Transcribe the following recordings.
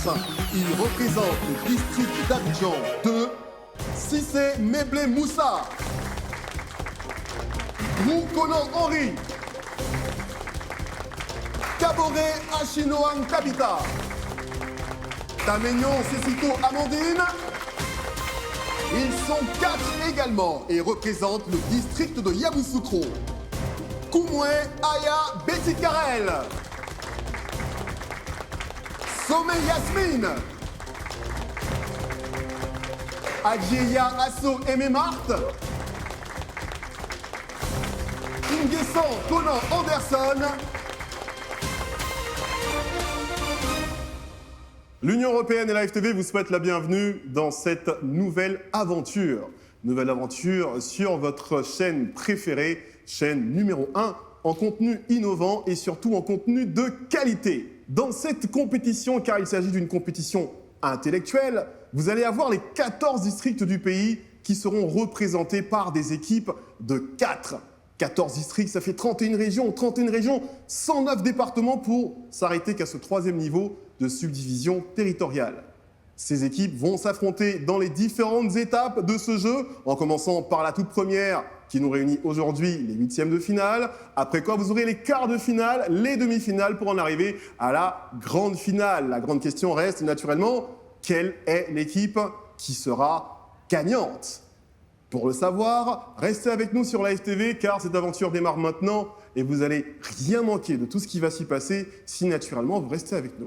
Il représente le district d'Abidjan 2, Cissé Meblé Moussa. Moukono Henri. Kaboré Achinoan Kabita. Tamegnon Cécito Amandine. Ils sont 4 également et représentent le district de Yamoussoukro. Koumoué Aya Betty Karel. Somé Yasmine. Adjeya Asso Aimé Marthe. Ingessan Conan Anderson. L'Union européenne et la FTV vous souhaitent la bienvenue dans cette nouvelle aventure. Nouvelle aventure sur votre chaîne préférée, chaîne numéro 1 en contenu innovant et surtout en contenu de qualité. Dans cette compétition, car il s'agit d'une compétition intellectuelle, vous allez avoir les 14 districts du pays qui seront représentés par des équipes de 4. 14 districts, ça fait 31 régions, 109 départements pour s'arrêter qu'à ce 3e niveau de subdivision territoriale. Ces équipes vont s'affronter dans les différentes étapes de ce jeu, en commençant par la toute première qui nous réunit aujourd'hui, les 8e de finale, après quoi vous aurez les quarts de finale, les demi-finales pour en arriver à la grande finale. La grande question reste naturellement, quelle est l'équipe qui sera gagnante ? Pour le savoir, restez avec nous sur la FTV car cette aventure démarre maintenant et vous allez rien manquer de tout ce qui va s'y passer si naturellement vous restez avec nous.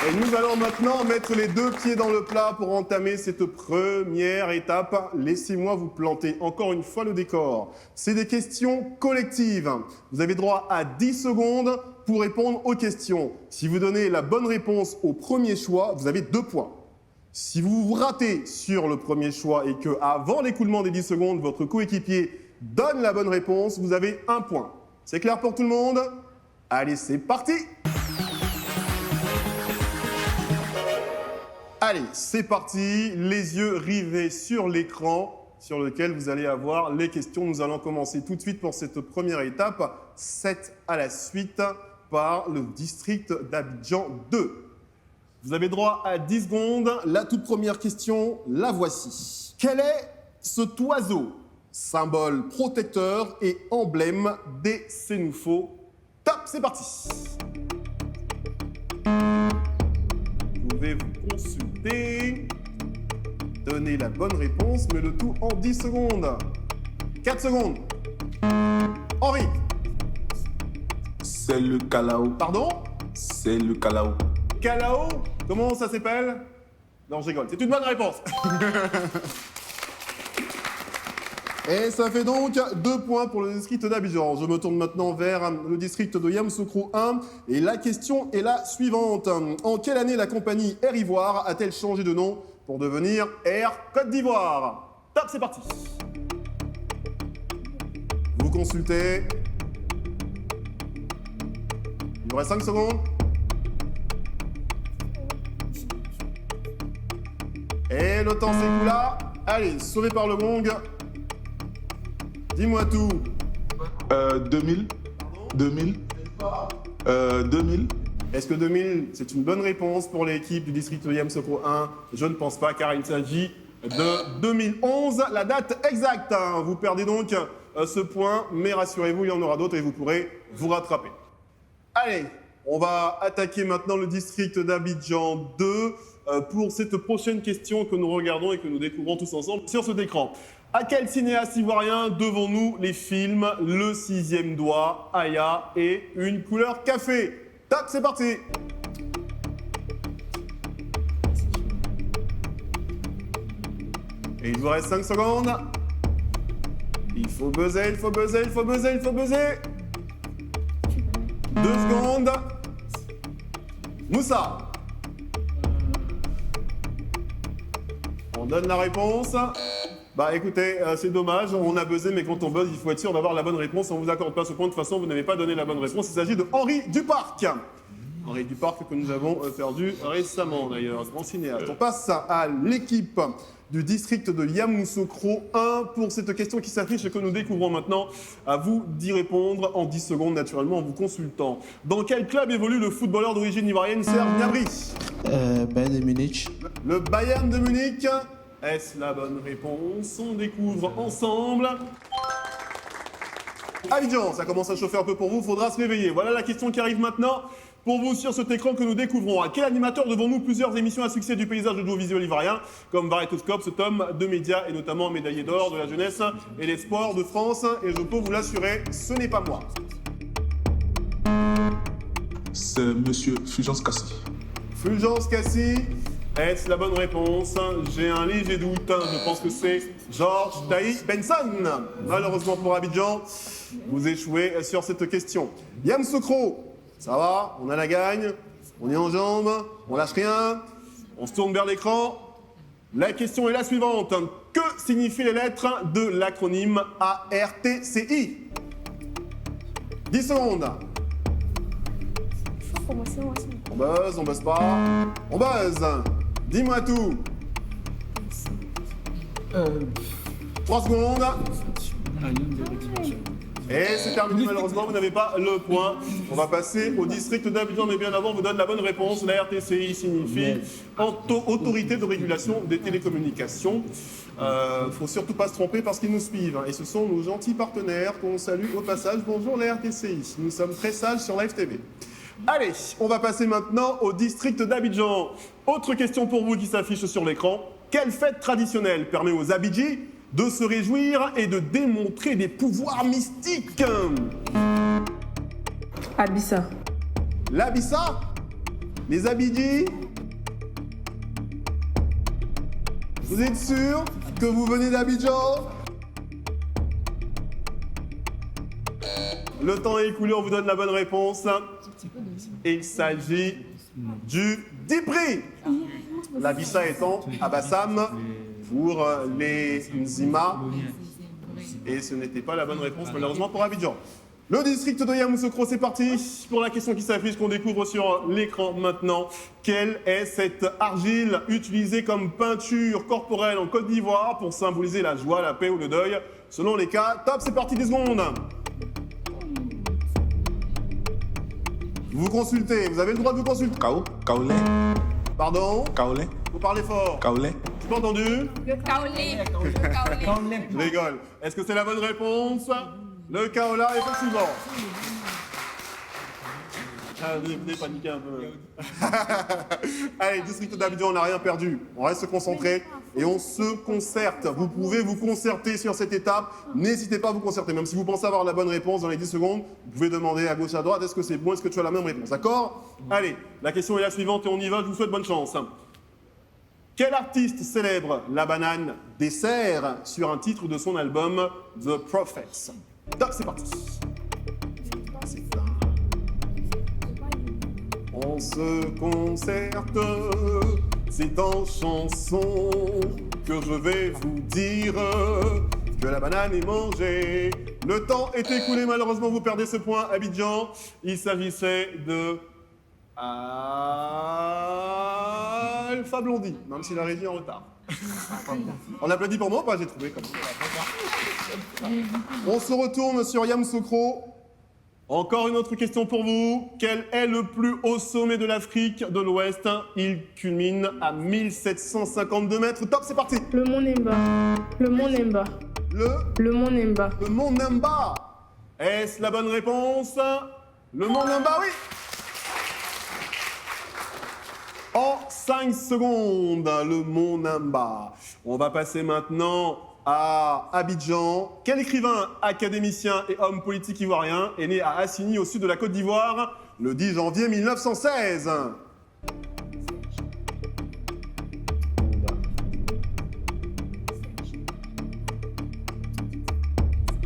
Et nous allons maintenant mettre les 2 pieds dans le plat pour entamer cette première étape. Laissez-moi vous planter encore une fois le décor. C'est des questions collectives. Vous avez droit à 10 secondes pour répondre aux questions. Si vous donnez la bonne réponse au premier choix, vous avez 2 points. Si vous vous ratez sur le premier choix et que, avant l'écoulement des 10 secondes, votre coéquipier donne la bonne réponse, vous avez 1 point. C'est clair pour tout le monde ? Allez, c'est parti ! Allez, c'est parti, les yeux rivés sur l'écran sur lequel vous allez avoir les questions. Nous allons commencer tout de suite pour cette première étape, 7 à la suite par le district d'Abidjan 2. Vous avez droit à 10 secondes. La toute première question, la voici. Quel est cet oiseau, symbole protecteur et emblème des Sénoufos? Top, c'est parti. Vous pouvez vous consulter, donner la bonne réponse, mais le tout en 10 secondes. 4 secondes. Henri. C'est le calao. Pardon? C'est le calao. Calao? Comment ça s'appelle? Non, je rigole. C'est une bonne réponse. Et ça fait donc 2 points pour le district d'Abidjan. Je me tourne maintenant vers le district de Yamoussoukro 1. Et la question est la suivante. En quelle année la compagnie Air Ivoire a-t-elle changé de nom pour devenir Air Côte d'Ivoire? Top, c'est parti. Vous consultez. Il vous reste 5 secondes. Et le temps s'écoula. Allez, sauvé par le gong. Dis-moi tout. 2000. Pardon? 2000. 2000. Est-ce que 2000, c'est une bonne réponse pour l'équipe du district de Yamoussoukro 1? Je ne pense pas, car il s'agit de 2011, la date exacte. Vous perdez donc ce point, mais rassurez-vous, il y en aura d'autres et vous pourrez vous rattraper. Allez, on va attaquer maintenant le district d'Abidjan 2 pour cette prochaine question que nous regardons et que nous découvrons tous ensemble sur cet écran. À quel cinéaste ivoirien devons-nous les films Le Sixième Doigt, Aya et Une couleur café? Top, c'est parti. Et il vous reste 5 secondes. Il faut buzzer, il faut buzzer, il faut buzzer, il faut buzzer. 2 secondes. Moussa. On donne la réponse. Bah écoutez, c'est dommage, on a buzzé, mais quand on buzz, il faut être sûr d'avoir la bonne réponse. On ne vous accorde pas ce point, de toute façon, vous n'avez pas donné la bonne réponse. Il s'agit de Henri Duparc. Henri Duparc que nous avons perdu récemment d'ailleurs, grand cinéaste. On passe à l'équipe du district de Yamoussoukro 1 pour cette question qui s'affiche et que nous découvrons maintenant. À vous d'y répondre en 10 secondes naturellement en vous consultant. Dans quel club évolue le footballeur d'origine ivoirienne Serge Gnabry? Bayern de Munich. Le Bayern de Munich. Est-ce la bonne réponse? On découvre ensemble. Abidjan, ça commence à chauffer un peu pour vous, faudra se réveiller. Voilà la question qui arrive maintenant pour vous sur cet écran que nous découvrons. À quel animateur devons-nous plusieurs émissions à succès du paysage audiovisuel ivoirien, comme Varétoscope, ce tome de médias et notamment médaillé d'or de la jeunesse et les sports de France? Et je peux vous l'assurer, ce n'est pas moi. C'est Monsieur Fulgence Cassi. Fulgence Cassi, est-ce la bonne réponse? J'ai un léger doute, je pense que c'est Georges Taï Benson. Malheureusement pour Abidjan, vous échouez sur cette question. Yamoussoukro, ça va, on a la gagne, on est en jambes, on lâche rien, on se tourne vers l'écran. La question est la suivante. Que signifient les lettres de l'acronyme ARTCI? 10 secondes. On buzz pas. On buzz. Dis-moi tout. 3 secondes. Et c'est terminé, malheureusement, vous n'avez pas le point. On va passer au district d'Abidjan, mais bien avant, on vous donne la bonne réponse. La RTCI signifie Autorité de régulation des télécommunications. Faut surtout pas se tromper parce qu'ils nous suivent. Et ce sont nos gentils partenaires qu'on salue au passage. Bonjour la RTCI. Nous sommes très sages sur Live TV. Allez, on va passer maintenant au district d'Abidjan. Autre question pour vous qui s'affiche sur l'écran. Quelle fête traditionnelle permet aux Abidji de se réjouir et de démontrer des pouvoirs mystiques? Abissa. L'Abissa? Les Abidji? Vous êtes sûr que vous venez d'Abidjan? Le temps est écoulé, on vous donne la bonne réponse. Il s'agit du Dipri. L'Abissa étant à Bassam pour les Nzima. Et ce n'était pas la bonne réponse, malheureusement, pour Abidjan. Le district de Yamoussoukro, c'est parti pour la question qui s'affiche, qu'on découvre sur l'écran maintenant. Quelle est cette argile utilisée comme peinture corporelle en Côte d'Ivoire pour symboliser la joie, la paix ou le deuil? Selon les cas, top, c'est parti, 10 secondes. Vous vous consultez, vous avez le droit de vous consulter. Kaolé. Pardon? Kaolé. Vous parlez fort. Kaolé. J'ai pas entendu? Le kaolé. Je rigole. Est-ce que c'est la bonne réponse? Le kaola, effectivement. Ah, venez paniquer un peu. Allez, district d'Abidjan, on n'a rien perdu. On reste concentré et on se concerte. Vous pouvez vous concerter sur cette étape. N'hésitez pas à vous concerter. Même si vous pensez avoir la bonne réponse dans les 10 secondes, vous pouvez demander à gauche, à droite, est-ce que c'est bon, est-ce que tu as la même réponse? D'accord? Allez, la question est la suivante et on y va. Je vous souhaite bonne chance. Quel artiste célèbre la banane dessert sur un titre de son album The Prophets? Top, c'est parti. On se concerte, c'est en chanson que je vais vous dire que la banane est mangée. Le temps est écoulé, malheureusement vous perdez ce point, Abidjan. Il s'agissait de Alpha Blondy, même si la régie est en retard. On applaudit pour moi ou pas? J'ai trouvé comme ça. On se retourne sur Yamoussoukro. Encore une autre question pour vous. Quel est le plus haut sommet de l'Afrique de l'Ouest? Il culmine à 1752 mètres. Top, c'est parti. Le mont Nemba. Le mont Nemba. Le mont Nemba. Le mont Nemba. Est-ce la bonne réponse? Le mont Nemba, oui. En 5 secondes, le mont Nemba. On va passer maintenant à Abidjan. Quel écrivain, académicien et homme politique ivoirien est né à Assigny, au sud de la Côte d'Ivoire, le 10 janvier 1916?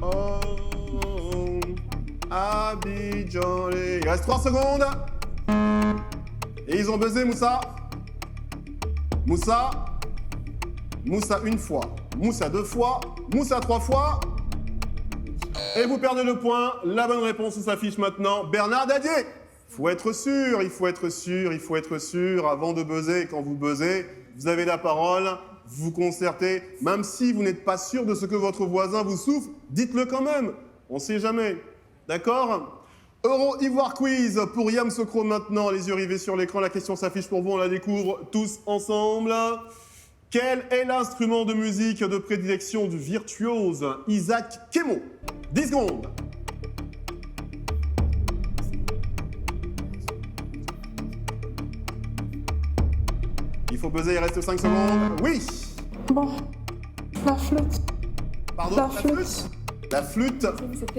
Oh, Abidjan. Il reste 3 secondes. Et ils ont buzzé, Moussa. Moussa. Moussa une fois. Moussa 2 fois. Moussa 3 fois. Et vous perdez le point. La bonne réponse s'affiche maintenant. Bernard Dadier. Faut être sûr, il faut être sûr, il faut être sûr. Avant de buzzer, quand vous buzzez, vous avez la parole, vous vous concertez. Même si vous n'êtes pas sûr de ce que votre voisin vous souffle, dites-le quand même. On ne sait jamais. D'accord? Euro Ivoire Quiz pour Yam Sokro maintenant. Les yeux rivés sur l'écran, la question s'affiche pour vous, on la découvre tous ensemble. Quel est l'instrument de musique de prédilection du virtuose Isaac Kemo? 10 secondes. Il faut buzzer, il reste 5 secondes. Oui. Bon, la flûte. Pardon, La flûte. La flûte,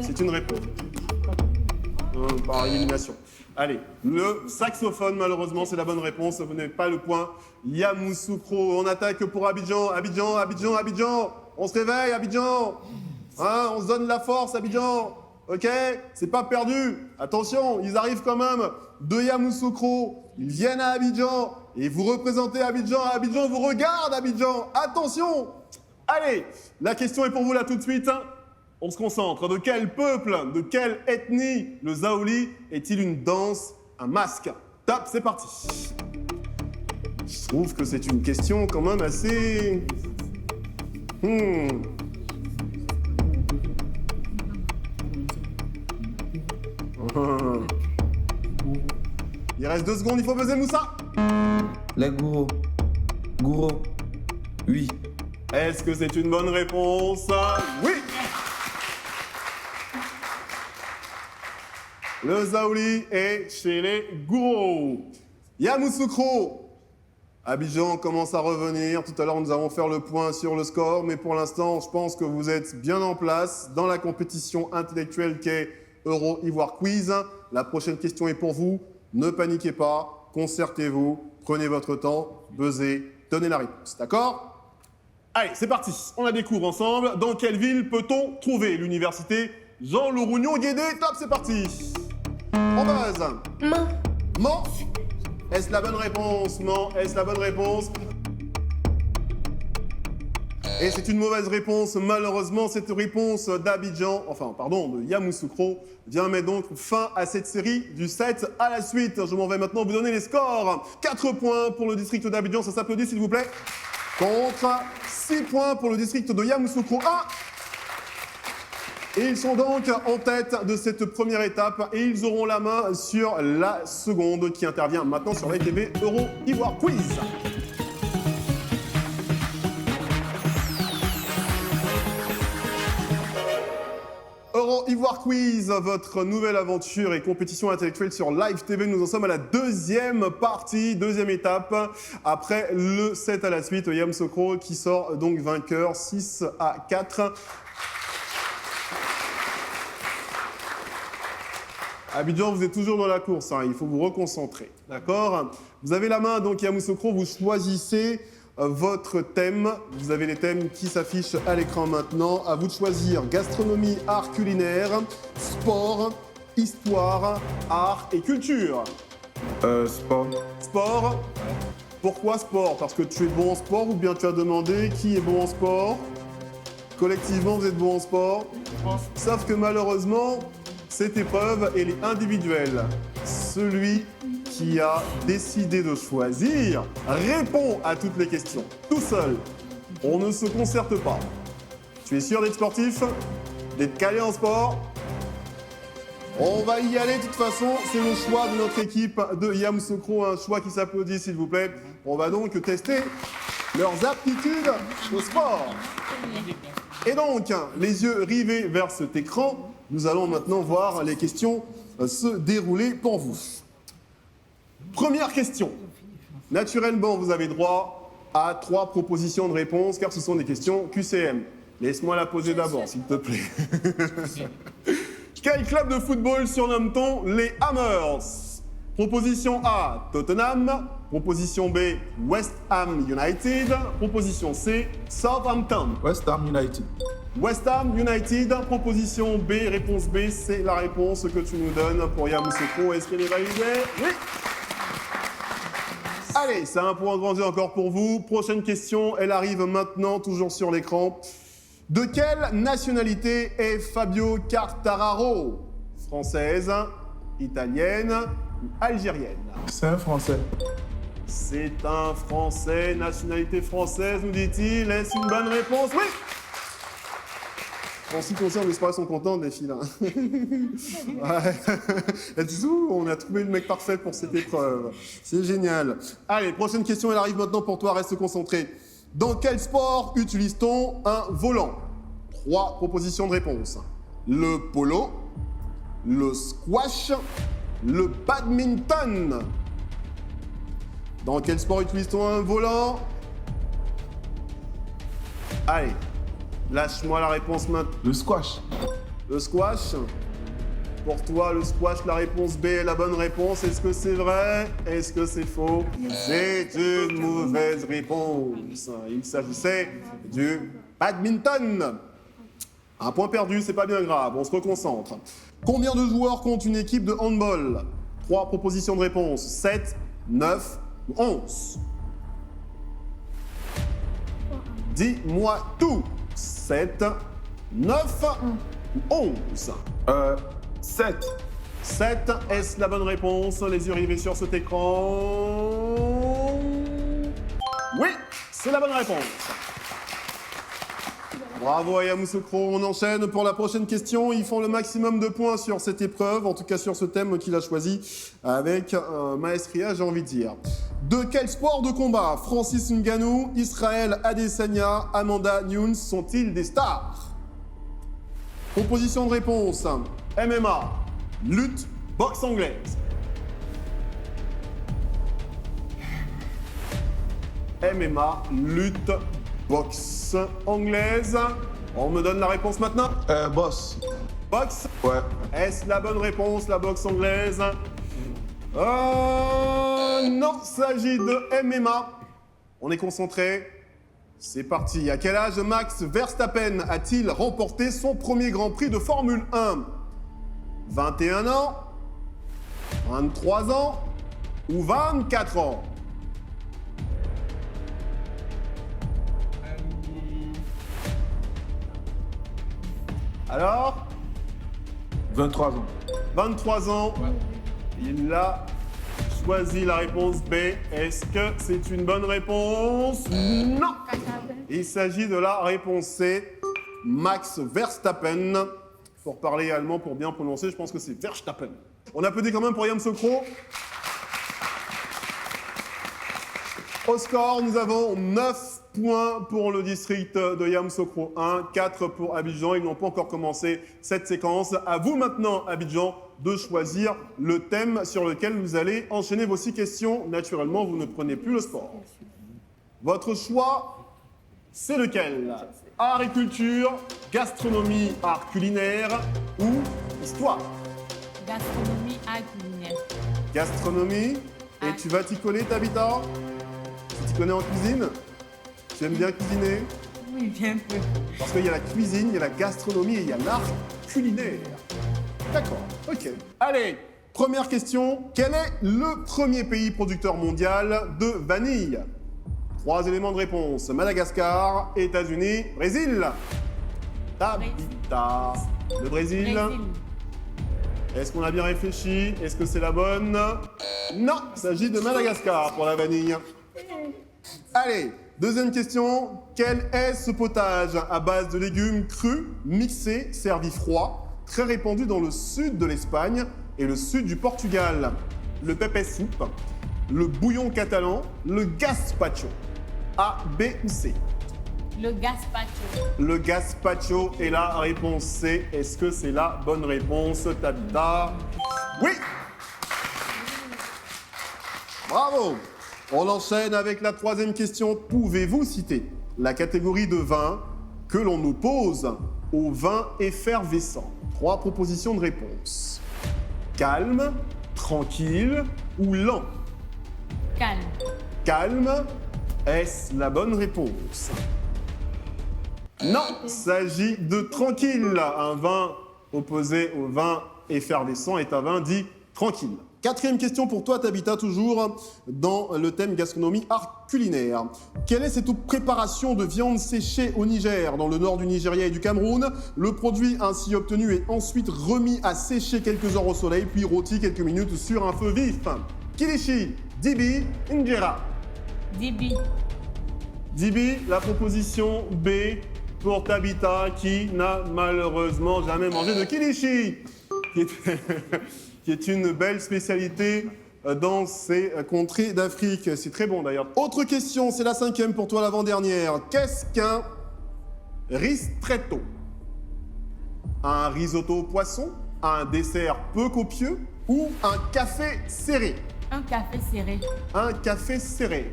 c'est une réponse. Par élimination. Allez, le saxophone, malheureusement, c'est la bonne réponse. Vous n'avez pas le point. Yamoussoukro, on attaque pour Abidjan. Abidjan, Abidjan, Abidjan. On se réveille, Abidjan. Hein, on se donne la force, Abidjan. Ok? C'est pas perdu. Attention, ils arrivent quand même de Yamoussoukro. Ils viennent à Abidjan. Et vous représentez Abidjan. Abidjan vous regarde, Abidjan. Attention. Allez, la question est pour vous là tout de suite. On se concentre. De quel peuple, de quelle ethnie le Zaouli est-il une danse, un masque? Top, c'est parti. Je trouve que c'est une question quand même assez... Il reste 2 secondes, il faut buzzer Moussa. Les Gouro. Gouro. Oui. Est-ce que c'est une bonne réponse? Oui. Le Zaouli est chez les Gouro. Yamoussoukro. Abidjan commence à revenir. Tout à l'heure, nous allons faire le point sur le score. Mais pour l'instant, je pense que vous êtes bien en place dans la compétition intellectuelle qu'est Euro Ivoire Quiz. La prochaine question est pour vous. Ne paniquez pas. Concertez-vous. Prenez votre temps. Buzzez. Donnez la réponse. D'accord? Allez, c'est parti. On la découvre ensemble. Dans quelle ville peut-on trouver l'université Jean Lourougnon Guédé? Top, c'est parti. On buzz. Main. Mans. Est-ce la bonne réponse? Mans. Est-ce la bonne réponse? Et c'est une mauvaise réponse. Malheureusement, cette réponse d'Abidjan, de Yamoussoukro, vient mettre donc fin à cette série du 7 à la suite. Je m'en vais maintenant vous donner les scores. 4 points pour le district d'Abidjan, ça s'applaudit s'il vous plaît. Contre 6 points pour le district de Yamoussoukro 1. Et ils sont donc en tête de cette première étape et ils auront la main sur la seconde qui intervient maintenant sur Live TV Euro Ivoire Quiz. Euro Ivoire Quiz, votre nouvelle aventure et compétition intellectuelle sur Live TV. Nous en sommes à la deuxième partie, deuxième étape. Après le 7 à la suite, Yamoussoukro qui sort donc vainqueur 6-4. Abidjan, vous êtes toujours dans la course, hein, il faut vous reconcentrer, d'accord? Vous avez la main, donc Yamoussoukro, vous choisissez votre thème. Vous avez les thèmes qui s'affichent à l'écran maintenant. À vous de choisir gastronomie, art culinaire, sport, histoire, art et culture. Sport. Sport. Pourquoi sport? Parce que tu es bon en sport ou bien tu as demandé qui est bon en sport? Collectivement, vous êtes bon en sport. Sauf que malheureusement, cette épreuve, elle est individuelle. Celui qui a décidé de choisir répond à toutes les questions, tout seul. On ne se concerte pas. Tu es sûr d'être sportif? D'être calé en sport? On va y aller de toute façon, c'est le choix de notre équipe de Yamoussoukro, un choix qui s'applaudit s'il vous plaît. On va donc tester leurs aptitudes au sport. Et donc, les yeux rivés vers cet écran, nous allons maintenant voir les questions se dérouler pour vous. Première question. Naturellement, vous avez droit à 3 propositions de réponse car ce sont des questions QCM. Laisse-moi la poser d'abord, s'il te plaît. Quel club de football surnomme-t-on les Hammers? Proposition A, Tottenham. Proposition B, West Ham United. Proposition C, Southampton. West Ham United. West Ham United, proposition B, réponse B, c'est la réponse que tu nous donnes pour Yamoussoukro. Est-ce qu'elle est validée? Oui. Allez, c'est un point grandi encore pour vous. Prochaine question, elle arrive maintenant, toujours sur l'écran. De quelle nationalité est Fabio Quartararo? Française, italienne, ou algérienne? C'est un Français. C'est un Français, nationalité française, nous dit-il. Est-ce une bonne réponse? Oui! En ce qui concerne, les soirées sont contentes, les filles, là. Ouais. Elles disent, ouh, on a trouvé le mec parfait pour cette épreuve. C'est génial. Allez, prochaine question, elle arrive maintenant pour toi, reste concentré. Dans quel sport utilise-t-on un volant? 3 propositions de réponse. Le polo, le squash, le badminton. Dans quel sport utilise-t-on un volant? Allez, lâche-moi la réponse maintenant. Le squash. Le squash? Pour toi, le squash, la réponse B est la bonne réponse. Est-ce que c'est vrai? Est-ce que c'est faux? C'est une mauvaise réponse. Il s'agissait du badminton. Un point perdu, c'est pas bien grave, on se reconcentre. Combien de joueurs compte une équipe de handball? 3 propositions de réponse. 7, 9 ou 11. Dis-moi tout. 7, 9 ou 11. 7. 7, est-ce la bonne réponse? Les yeux rivés sur cet écran. Oui, c'est la bonne réponse. Bravo à Yamoussoukro, on enchaîne pour la prochaine question. Ils font le maximum de points sur cette épreuve, en tout cas sur ce thème qu'il a choisi avec maestria, j'ai envie de dire. De quel sport de combat Francis Ngannou, Israël Adesanya, Amanda Nunes sont-ils des stars? Proposition de réponse. MMA, lutte, boxe anglaise. MMA, lutte, boxe anglaise. On me donne la réponse maintenant. Boss. Boxe. Ouais. Est-ce la bonne réponse, la boxe anglaise? Non, il s'agit de MMA. On est concentré. C'est parti. À quel âge Max Verstappen a-t-il remporté son premier Grand Prix de Formule 1? 21 ans, 23 ans ou 24 ans? Alors? 23 ans. 23 ans. Ouais. Il a choisi la réponse B. Est-ce que c'est une bonne réponse? Non. Il s'agit de la réponse C. Max Verstappen. Pour parler allemand, pour bien prononcer, je pense que c'est Verstappen. On applaudit quand même pour Yamoussoukro. Au score, nous avons 9 points pour le district de Yamoussoukro 1, 4 pour Abidjan. Ils n'ont pas encore commencé cette séquence. À vous maintenant, Abidjan, de choisir le thème sur lequel vous allez enchaîner vos 6 questions. Naturellement, vous ne prenez plus le sport. Votre choix, c'est lequel? Art et culture, gastronomie, art culinaire ou histoire? Gastronomie, art culinaire. Gastronomie, et Art. tu vas t'y coller, Tabitha? Tu t'y connais en cuisine? Tu aimes bien cuisiner? Oui, bien peu. Parce qu'il y a la cuisine, il y a la gastronomie et il y a l'art culinaire. D'accord, ok. Allez, première question. Quel est le premier pays producteur mondial de vanille? 3 éléments de réponse. Madagascar, États-Unis, Brésil. Tabitha. Le Brésil. Brésil. Est-ce qu'on a bien réfléchi? Est-ce que c'est la bonne? Non, il s'agit de Madagascar pour la vanille. Allez, deuxième question. Quel est ce potage à base de légumes crus, mixés, servi froid, très répandu dans le sud de l'Espagne et le sud du Portugal? Le pepes soup, le bouillon catalan, le gazpacho. A, B ou C? Le gazpacho. Le gazpacho est la réponse C. Est-ce que c'est la bonne réponse, Tabitha? Oui! Bravo! On enchaîne avec la troisième question. Pouvez-vous citer la catégorie de vin que l'on oppose au vin effervescent? 3 propositions de réponse. Calme, tranquille ou lent? Calme. Calme, est-ce la bonne réponse? Non, il s'agit de tranquille. Un vin opposé au vin effervescent est un vin dit tranquille. 4e question pour toi, Tabitha, toujours dans le thème gastronomie art culinaire. Quelle est cette préparation de viande séchée au Niger, dans le nord du Nigeria et du Cameroun? Le produit ainsi obtenu est ensuite remis à sécher quelques heures au soleil, puis rôti quelques minutes sur un feu vif. Kilichi, Dibi, Injera. Dibi. Dibi, la proposition B pour Tabitha, qui n'a malheureusement jamais mangé de Kilichi, qui est une belle spécialité dans ces contrées d'Afrique. C'est très bon d'ailleurs. Autre question, c'est la 5e pour toi, l'avant-dernière. Qu'est-ce qu'un ristretto? Un risotto au poisson, un dessert peu copieux ou un café serré? Un café serré. Un café serré.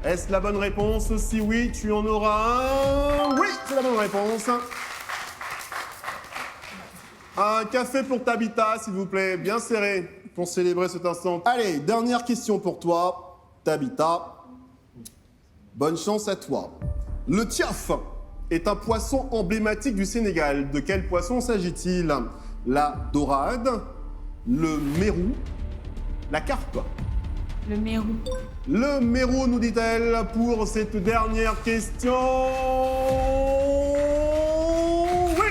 Est-ce la bonne réponse? Si oui, tu en auras un. Oui, c'est la bonne réponse. Un café pour Tabitha, s'il vous plaît, bien serré, pour célébrer cet instant. Allez, dernière question pour toi, Tabitha. Bonne chance à toi. Le tiof est un poisson emblématique du Sénégal. De quel poisson s'agit-il? La dorade, le mérou, la carpe? Le mérou. Le mérou, nous dit-elle, pour cette dernière question. Oui!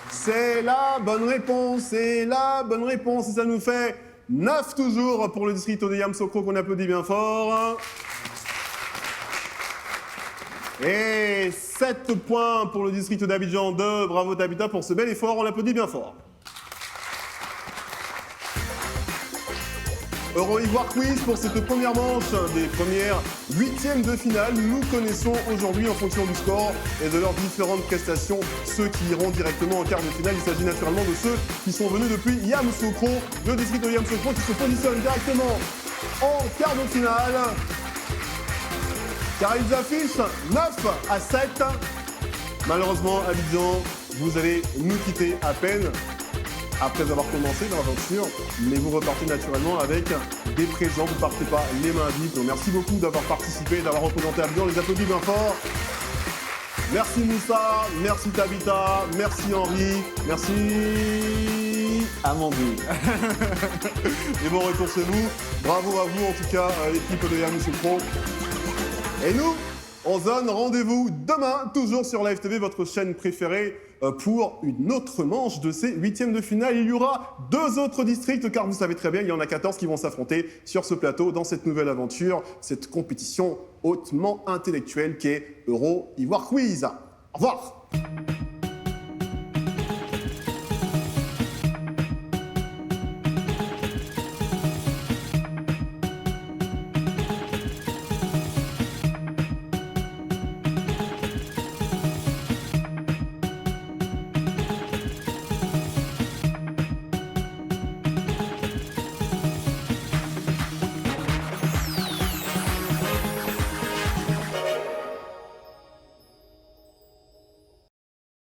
C'est la bonne réponse, c'est la bonne réponse. Et ça nous fait 9 toujours pour le district de Yamoussoukro qu'on applaudit bien fort. Et 7 points pour le district d'Abidjan 2. Bravo Tabitha pour ce bel effort, on l'applaudit bien fort. Euro-Ivoire Quiz pour cette première manche des premières 8e de finale. Nous connaissons aujourd'hui, en fonction du score et de leurs différentes prestations, ceux qui iront directement en quart de finale. Il s'agit naturellement de ceux qui sont venus depuis Yamoussoukro, le district de Yamoussoukro qui se positionne directement en quart de finale. Car ils affichent 9-7. Malheureusement, Abidjan, vous allez nous quitter à peine après avoir commencé dans l'aventure, mais vous repartez naturellement avec des présents, vous ne partez pas les mains vides. Donc merci beaucoup d'avoir participé, d'avoir représenté Abidjan, les applaudis bien fort. Merci Moussa, merci Tabitha, merci Henri, merci Amandine. Et bon retour chez vous, bravo à vous en tout cas, l'équipe de Yamoussoukro. Et nous, on se donne rendez-vous demain, toujours sur Live TV, votre chaîne préférée, pour une autre manche de ces 8e de finale. Il y aura 2 autres districts, car vous savez très bien, il y en a 14 qui vont s'affronter sur ce plateau dans cette nouvelle aventure, cette compétition hautement intellectuelle qui est Euro-Ivoire Quiz. Au revoir.